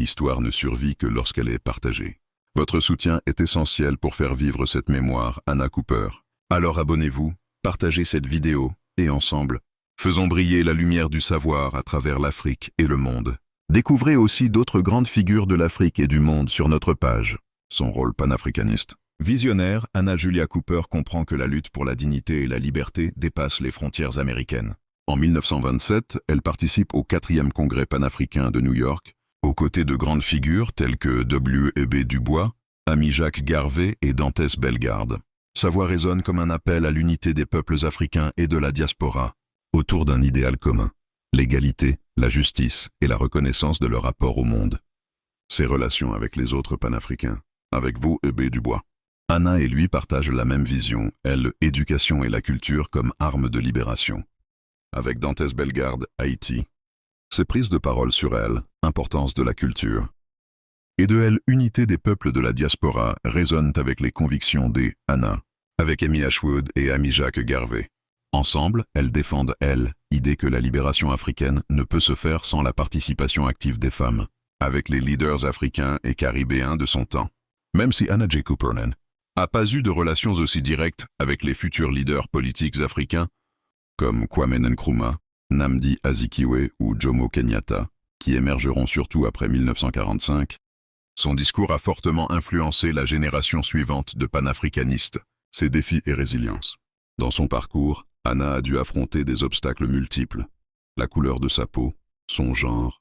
histoire ne survit que lorsqu'elle est partagée. Votre soutien est essentiel pour faire vivre cette mémoire, Anna Cooper. Alors abonnez-vous, partagez cette vidéo, et ensemble, faisons briller la lumière du savoir à travers l'Afrique et le monde. Découvrez aussi d'autres grandes figures de l'Afrique et du monde sur notre page. Son rôle panafricaniste. Visionnaire, Anna Julia Cooper comprend que la lutte pour la dignité et la liberté dépasse les frontières américaines. En 1927, elle participe au 4e congrès panafricain de New York, aux côtés de grandes figures telles que W.E.B. Du Bois, Ami-Jacques Garvey et Dantès Bellegarde. Sa voix résonne comme un appel à l'unité des peuples africains et de la diaspora, autour d'un idéal commun, l'égalité, la justice et la reconnaissance de leur rapport au monde. Ses relations avec les autres panafricains, avec vous, E.B. Du Bois. Anna et lui partagent la même vision, elle, éducation et la culture comme arme de libération. Avec Dantès Bellegarde, Haïti. Ses prises de parole sur elle, importance de la culture. Et de elle, unité des peuples de la diaspora, résonnent avec les convictions des Anna, avec Amy Ashwood et Ami-Jacques Garvey. Ensemble, elles défendent, idée que la libération africaine ne peut se faire sans la participation active des femmes, avec les leaders africains et caribéens de son temps. Même si Anna J. Cooper n'a pas eu de relations aussi directes avec les futurs leaders politiques africains, comme Kwame Nkrumah, Nnamdi Azikiwe ou Jomo Kenyatta, qui émergeront surtout après 1945, son discours a fortement influencé la génération suivante de panafricanistes, ses défis et résilience. Dans son parcours, Anna a dû affronter des obstacles multiples, la couleur de sa peau, son genre,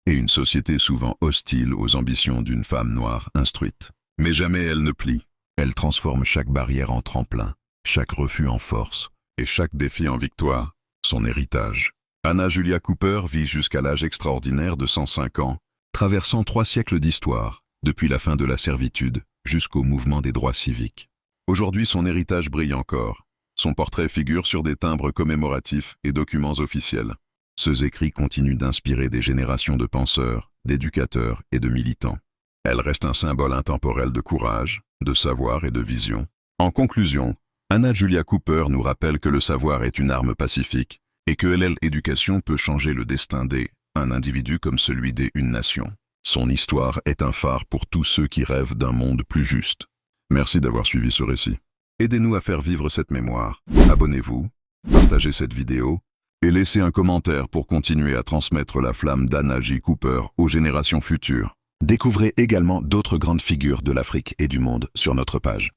et une société souvent hostile aux ambitions d'une femme noire instruite. Mais jamais elle ne plie. Elle transforme chaque barrière en tremplin, chaque refus en force, et chaque défi en victoire, son héritage. Anna Julia Cooper vit jusqu'à l'âge extraordinaire de 105 ans, traversant 3 siècles d'histoire, depuis la fin de la servitude jusqu'au mouvement des droits civiques. Aujourd'hui, son héritage brille encore. Son portrait figure sur des timbres commémoratifs et documents officiels. Ses écrits continuent d'inspirer des générations de penseurs, d'éducateurs et de militants. Elle reste un symbole intemporel de courage, de savoir et de vision. En conclusion, Anna Julia Cooper nous rappelle que le savoir est une arme pacifique et que l'éducation peut changer le destin d'un individu comme celui d'une nation. Son histoire est un phare pour tous ceux qui rêvent d'un monde plus juste. Merci d'avoir suivi ce récit. Aidez-nous à faire vivre cette mémoire. Abonnez-vous, partagez cette vidéo et laissez un commentaire pour continuer à transmettre la flamme d'Anna J. Cooper aux générations futures. Découvrez également d'autres grandes figures de l'Afrique et du monde sur notre page.